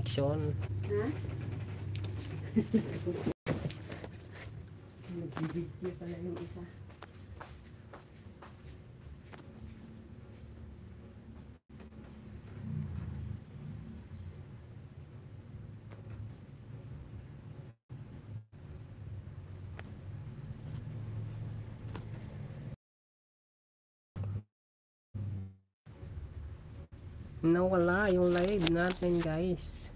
connection. Ha? Nagbibidyo pala yung isa. Nawala yung live natin, guys.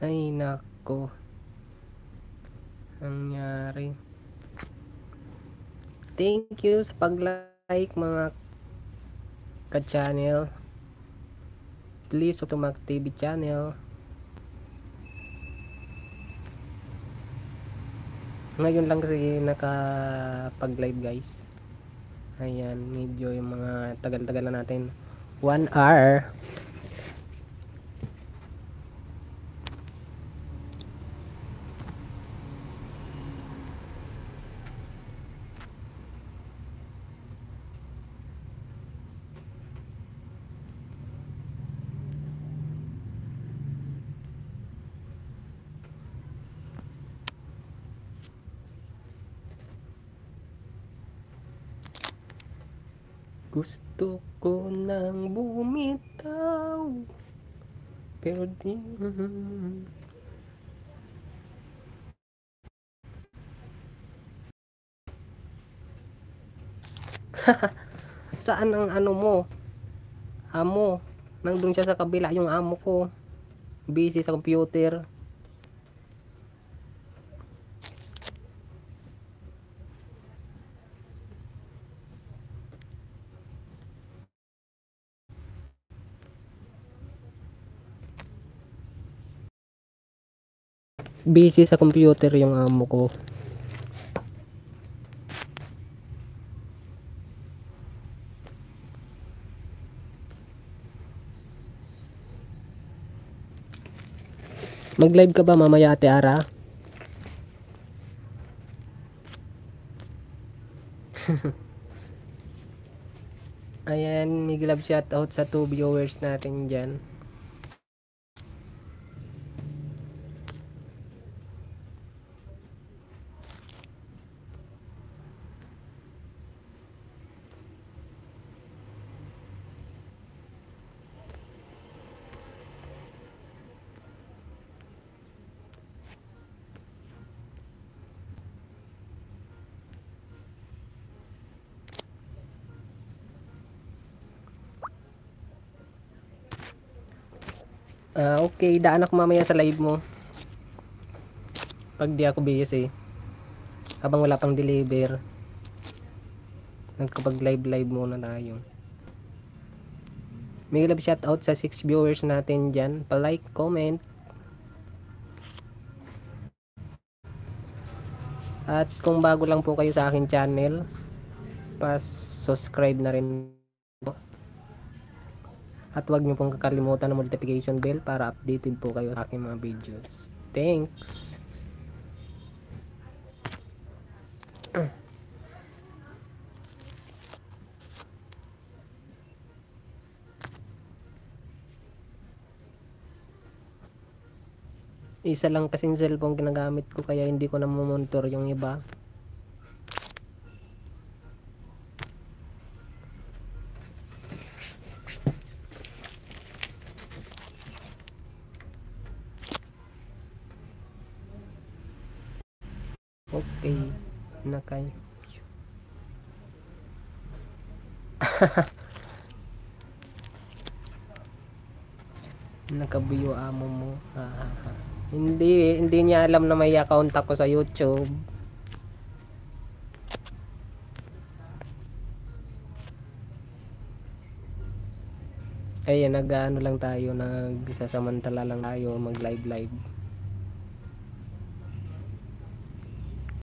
Ay nako, nangyari. Thank you sa pag-like mga ka-channel. Please subscribe to TV channel. Ngayon lang kasi nakapag-live, guys. Ayan, medyo yung mga tagal-tagal na natin. 1 hour. Gusto ko nang bumitaw, pero di saan ang ano mo? Amo. Nandun siya sa kabila yung amo ko. Busy sa computer. Busy sa computer yung amo ko. Mag-live ka ba mamaya, Ate Ara? Ayan, mag-love shoutout sa 2 viewers natin dyan. Okay, daan ako mamaya sa live mo. Pag di ako busy. Habang wala pang deliver. Nagkapag-live muna tayo. May love shoutout sa 6 viewers natin dyan. Pa-like, comment. At kung bago lang po kayo sa akin channel, pa-subscribe na rin po. At huwag niyo pong kakalimutan ng notification bell para updated po kayo sa aking mga videos. Thanks! Isa lang kasing cellphone ginagamit ko kaya hindi ko na monitor yung iba. Okay, nakay. Nakabuyo amo mo. Hindi niya alam na may account ako sa YouTube. Ayun, nag-ano lang tayo, nagsasamantala lang tayo mag live.